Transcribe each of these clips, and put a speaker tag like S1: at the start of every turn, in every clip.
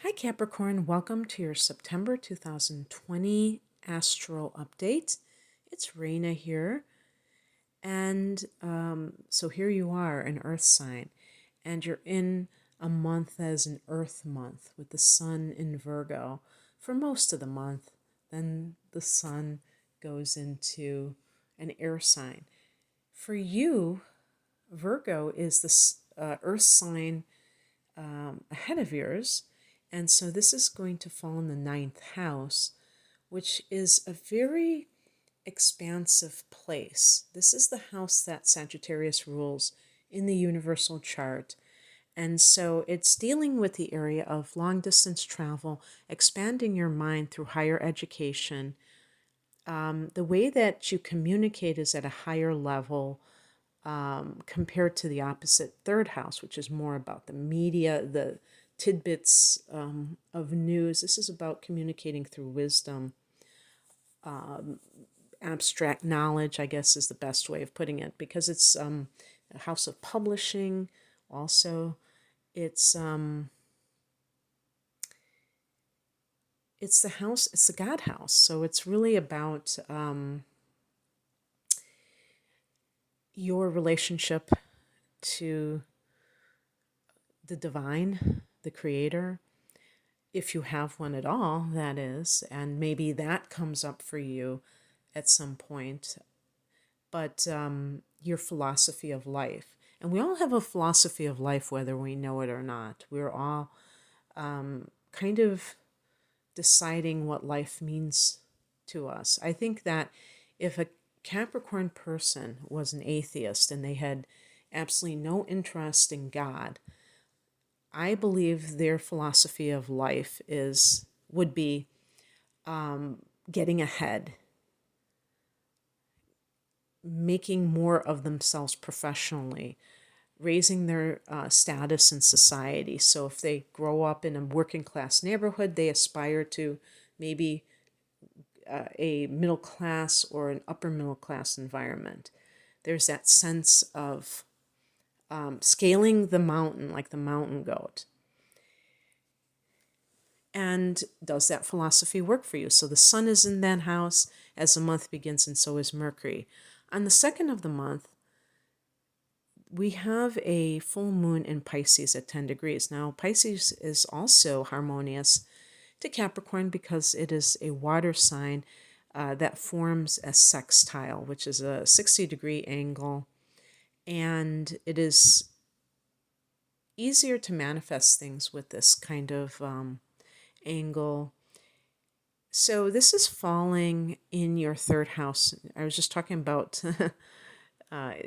S1: Hi Capricorn, welcome to your September 2020 Astro Update. It's Raina here, and so here you are, an Earth sign, and you're in a month as an Earth month with the Sun in Virgo for most of the month. Then the Sun goes into an air sign. For you, Virgo is the Earth sign ahead of yours. And so this is going to fall in the ninth house, which is a very expansive place. This is the house that Sagittarius rules in the universal chart. And so it's dealing with the area of long distance travel, expanding your mind through higher education. The way that you communicate is at a higher level compared to the opposite third house, which is more about the media, the tidbits of news. This is about communicating through wisdom. Abstract knowledge, I guess, is the best way of putting it, because it's a house of publishing. Also, it's the house. It's the God house. So it's really about your relationship to the divine, the creator, if you have one at all, that is, and maybe that comes up for you at some point. But your philosophy of life. And we all have a philosophy of life, whether we know it or not. We're all kind of deciding what life means to us. I think that if a Capricorn person was an atheist and they had absolutely no interest in God, I believe their philosophy of life would be getting ahead, making more of themselves professionally, raising their status in society. So if they grow up in a working class neighborhood, they aspire to maybe a middle class or an upper middle class environment. There's that sense of scaling the mountain like the mountain goat. And does that philosophy work for you? So the Sun is in that house as the month begins, and so is Mercury. On the second of the month, we have a full moon in Pisces at 10 degrees. Now, Pisces is also harmonious to Capricorn because it is a water sign that forms a sextile, which is a 60-degree angle. And it is easier to manifest things with this kind of angle. So this is falling in your third house. I was just talking about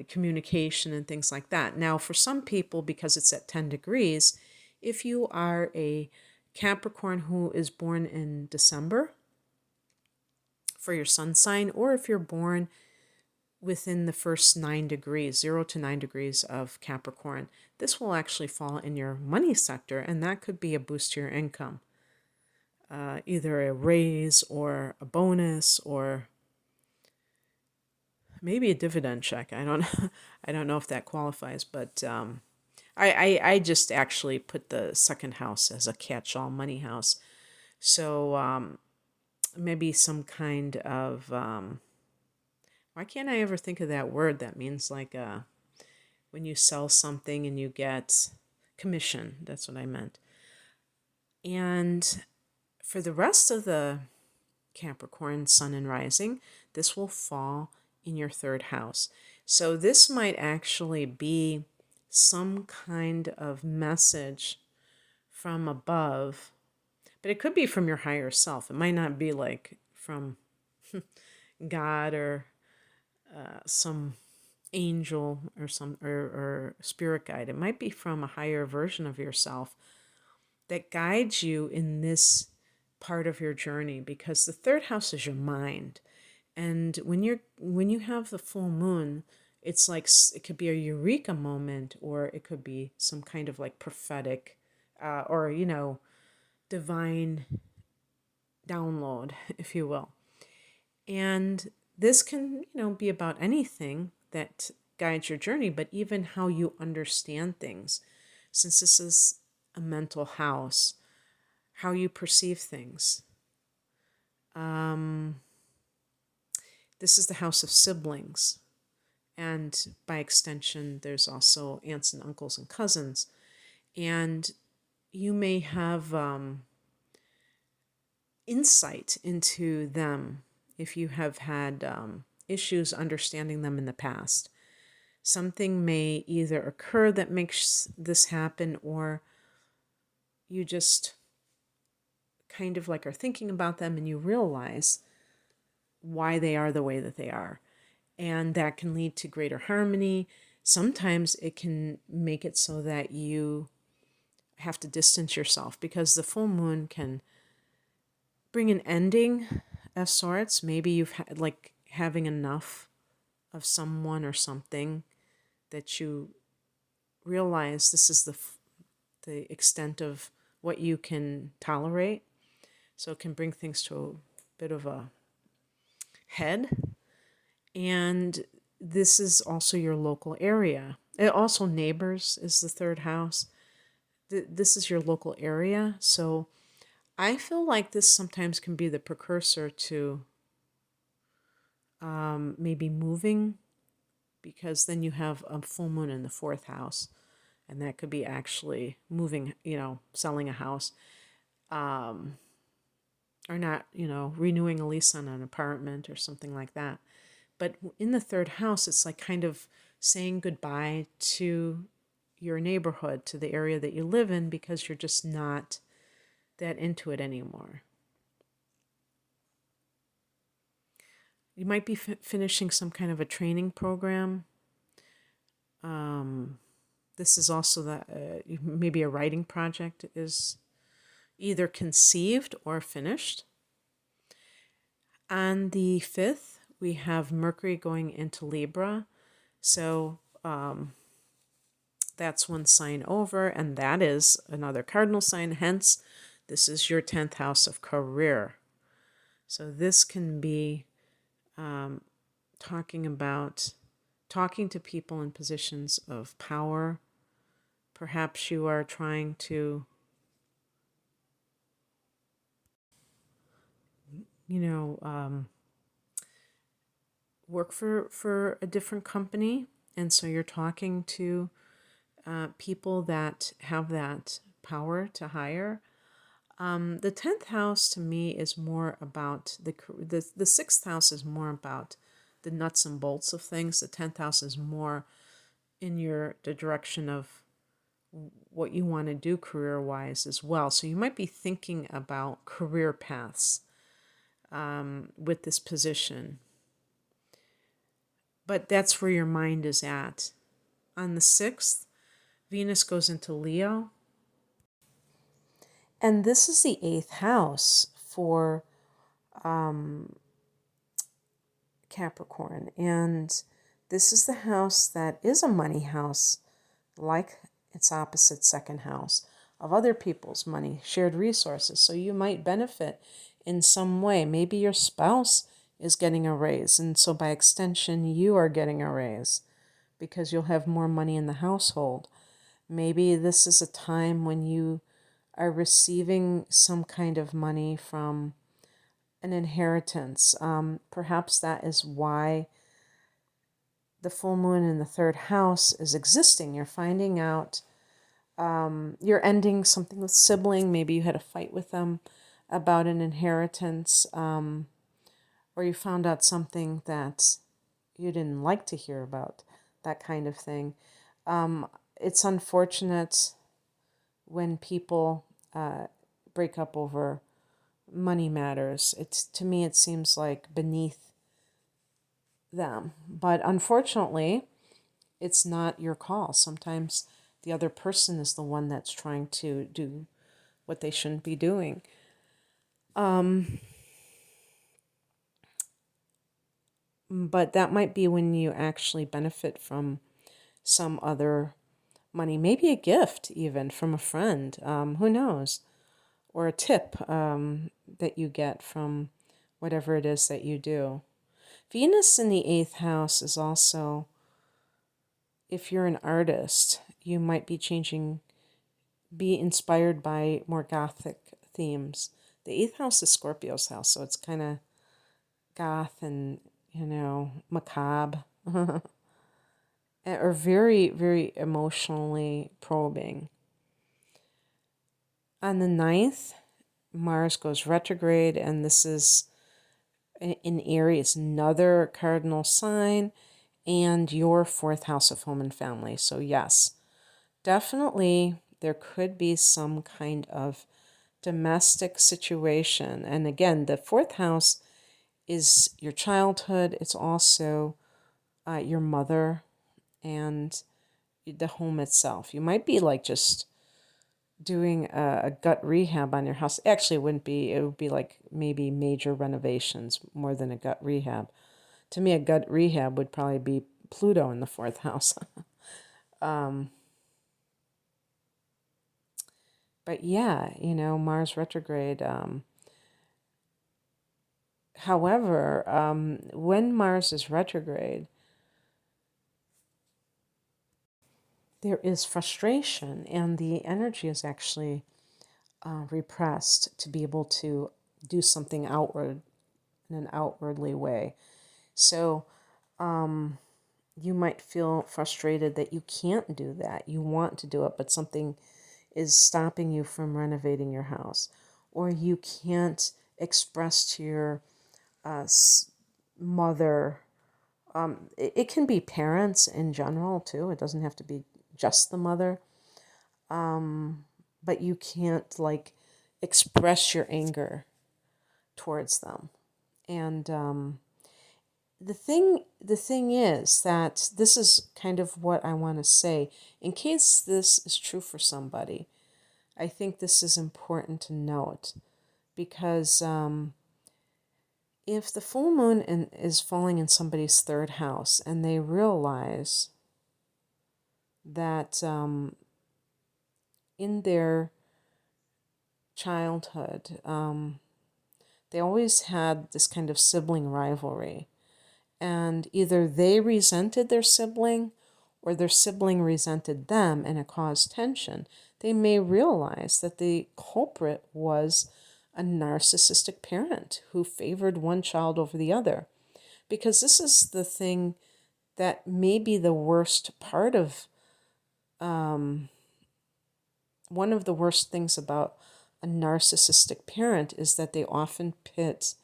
S1: communication and things like that. Now, for some people, because it's at 10 degrees, if you are a Capricorn who is born in December for your sun sign, or if you're born within the first 9 degrees, 0 to 9 degrees of Capricorn, this will actually fall in your money sector, and that could be a boost to your income. Either a raise or a bonus or maybe a dividend check. I don't know if that qualifies, but I just actually put the second house as a catch-all money house. So maybe some kind of why can't I ever think of that word that means like when you sell something and you get commission. That's what I meant. And for the rest of the Capricorn sun and rising, this will fall in your third house. So this might actually be some kind of message from above, but it could be from your higher self. It might not be like from God or some angel or or spirit guide. It might be from a higher version of yourself that guides you in this part of your journey, because the third house is your mind. And when you have the full moon, it's like it could be a eureka moment, or it could be some kind of like prophetic or divine download, if you will. And this can be about anything that guides your journey, but even how you understand things. Since this is a mental house, how you perceive things. This is the house of siblings. And by extension, there's also aunts and uncles and cousins. And you may have insight into them if you have had issues understanding them in the past. Something may either occur that makes this happen, or you just kind of like are thinking about them and you realize why they are the way that they are. And that can lead to greater harmony. Sometimes it can make it so that you have to distance yourself, because the full moon can bring an ending of sorts. Maybe you've had like having enough of someone or something that you realize this is the extent of what you can tolerate. So it can bring things to a bit of a head. And this is also your local area. It also neighbors is the third house. This is your local area. So I feel like this sometimes can be the precursor to maybe moving, because then you have a full moon in the fourth house. And that could be actually moving, selling a house. Or not, renewing a lease on an apartment or something like that. But in the third house, it's like kind of saying goodbye to your neighborhood, to the area that you live in, because you're just not that into it anymore. You might be finishing some kind of a training program. This is also maybe a writing project is either conceived or finished. On the 5th, we have Mercury going into Libra. So that's one sign over, and that is another cardinal sign. Hence, this is your 10th house of career. So this can be talking to people in positions of power. Perhaps you are trying to, work for a different company. And so you're talking to people that have that power to hire. The 10th house to me is more about the 6th house is more about the nuts and bolts of things. The 10th house is more in the direction of what you want to do career-wise as well. So you might be thinking about career paths with this position. But that's where your mind is at. On the 6th, Venus goes into Leo. And this is the 8th house for Capricorn. And this is the house that is a money house, like its opposite 2nd house, of other people's money, shared resources. So you might benefit in some way. Maybe your spouse is getting a raise, and so by extension, you are getting a raise because you'll have more money in the household. Maybe this is a time when you are receiving some kind of money from an inheritance. Perhaps that is why the full moon in the 3rd house is existing. You're finding out, you're ending something with sibling. Maybe you had a fight with them about an inheritance, or you found out something that you didn't like to hear about, that kind of thing. It's unfortunate when people break up over money matters. To me, it seems like beneath them. But unfortunately, it's not your call. Sometimes the other person is the one that's trying to do what they shouldn't be doing. But that might be when you actually benefit from some other money, maybe a gift even from a friend, who knows, or a tip that you get from whatever it is that you do. Venus in the 8th house is also, if you're an artist, you might be inspired by more Gothic themes. The eighth house is Scorpio's house, so it's kind of goth and, macabre, or very, very emotionally probing. On the 9th, Mars goes retrograde, and this is in Aries, another cardinal sign, and your 4th house of home and family. So yes, definitely there could be some kind of domestic situation. And again, the 4th house is your childhood. It's also your mother and the home itself. You might be like just doing a gut rehab on your house. Actually, it wouldn't be. It would be like maybe major renovations more than a gut rehab. To me, a gut rehab would probably be Pluto in the 4th house. But yeah, Mars retrograde. However, when Mars is retrograde, there is frustration, and the energy is actually repressed to be able to do something outward in an outwardly way. So you might feel frustrated that you can't do that. You want to do it, but something is stopping you from renovating your house, or you can't express to your mother. It can be parents in general too. It doesn't have to be just the mother. But you can't like express your anger towards them. And the thing is that this is kind of what I want to say. In case this is true for somebody, I think this is important to note, because if the full moon is falling in somebody's 3rd house and they realize that in their childhood, they always had this kind of sibling rivalry, and either they resented their sibling or their sibling resented them, and it caused tension, they may realize that the culprit was a narcissistic parent who favored one child over the other. Because this is the thing that may be the worst part of, one of the worst things about a narcissistic parent is that they often pit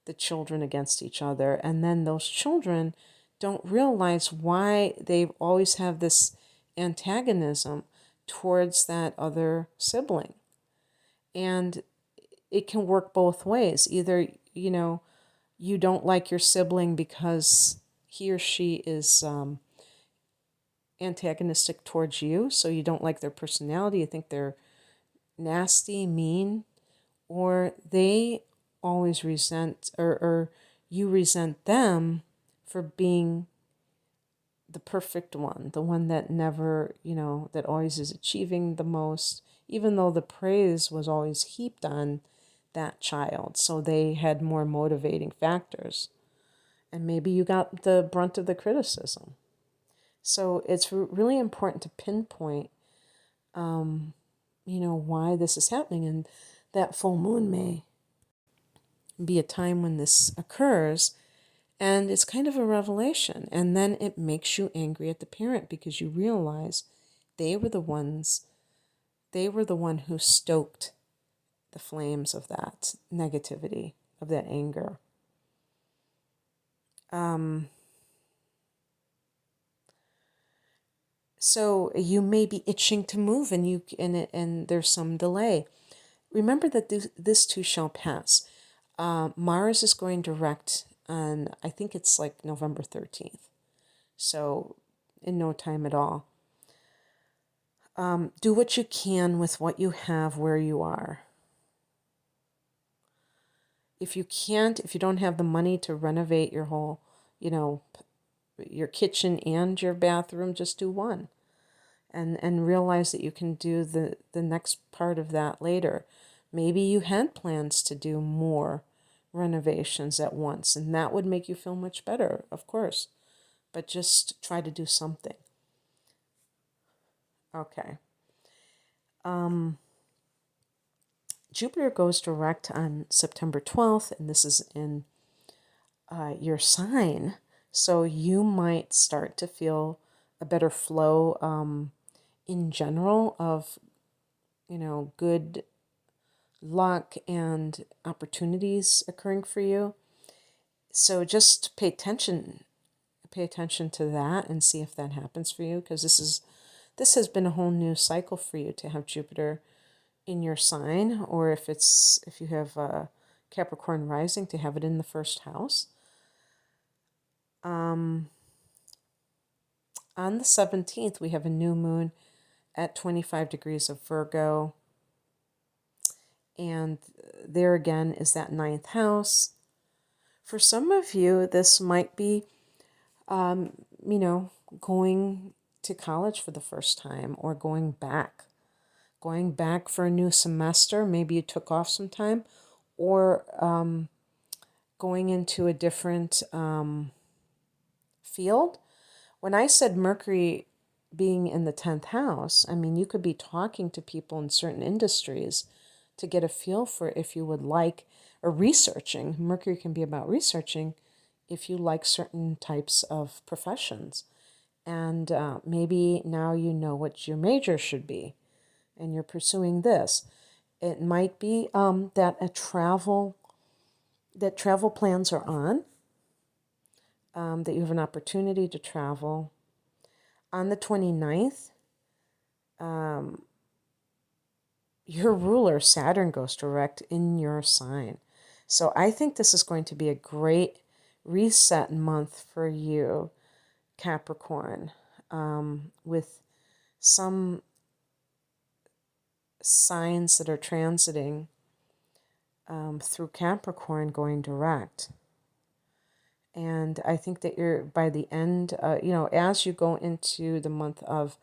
S1: the children against each other, and then those children don't realize why they always have this antagonism towards that other sibling. And it can work both ways. Either, you don't like your sibling because he or she is antagonistic towards you, so you don't like their personality, you think they're nasty, mean, or they always resent, or you resent them for being the perfect one, the one that never, that always is achieving the most, even though the praise was always heaped on that child. So they had more motivating factors. And maybe you got the brunt of the criticism. So it's really important to pinpoint, why this is happening. And that full moon may be a time when this occurs, and it's kind of a revelation. And then it makes you angry at the parent because you realize they were the one who stoked the flames of that negativity, of that anger. So you may be itching to move, and there's some delay. Remember that this too shall pass. Mars is going direct on, I think it's like November 13th. So in no time at all. Do what you can with what you have where you are. If you don't have the money to renovate your whole, your kitchen and your bathroom, just do one. And realize that you can do the next part of that later. Maybe you had plans to do more renovations at once, and that would make you feel much better, of course. But just try to do something. Okay. Jupiter goes direct on September 12th, and this is in your sign. So you might start to feel a better flow in general of, good luck and opportunities occurring for you. So just pay attention to that and see if that happens for you, because this has been a whole new cycle for you to have Jupiter in your sign, or if you have Capricorn rising, to have it in the first house. On the 17th, we have a new moon at 25 degrees of Virgo. And there again is that ninth house. For some of you, this might be, going to college for the first time, or going back for a new semester. Maybe you took off some time, or going into a different field. When I said Mercury being in the 10th house, I mean, you could be talking to people in certain industries to get a feel for if you would like, or researching. Mercury can be about researching if you like certain types of professions. And maybe now you know what your major should be, and you're pursuing this. It might be that travel plans are on, that you have an opportunity to travel. On the 29th, your ruler, Saturn, goes direct in your sign. So I think this is going to be a great reset month for you, Capricorn, with some signs that are transiting through Capricorn going direct. And I think that you're, by the end, as you go into the month of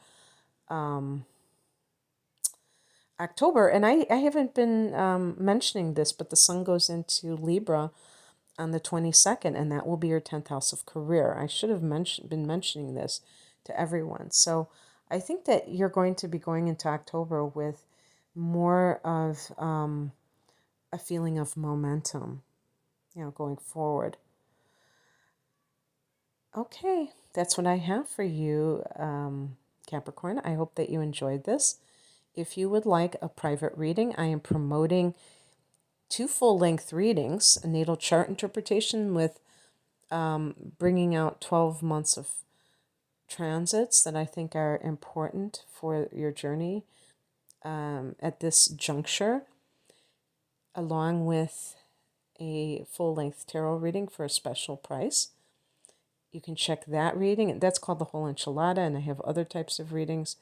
S1: October, and I haven't been mentioning this, but the sun goes into Libra on the 22nd, and that will be your 10th house of career. I should have been mentioning this to everyone. So I think that you're going to be going into October with more of a feeling of momentum, going forward. Okay, that's what I have for you, Capricorn. I hope that you enjoyed this. If you would like a private reading, I am promoting 2 full-length readings, a natal chart interpretation with bringing out 12 months of transits that I think are important for your journey at this juncture, along with a full-length tarot reading for a special price. You can check that reading. That's called the Whole Enchilada, and I have other types of readings.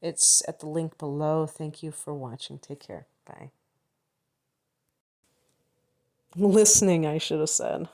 S1: It's at the link below. Thank you for watching. Take care. Bye. Listening, I should have said.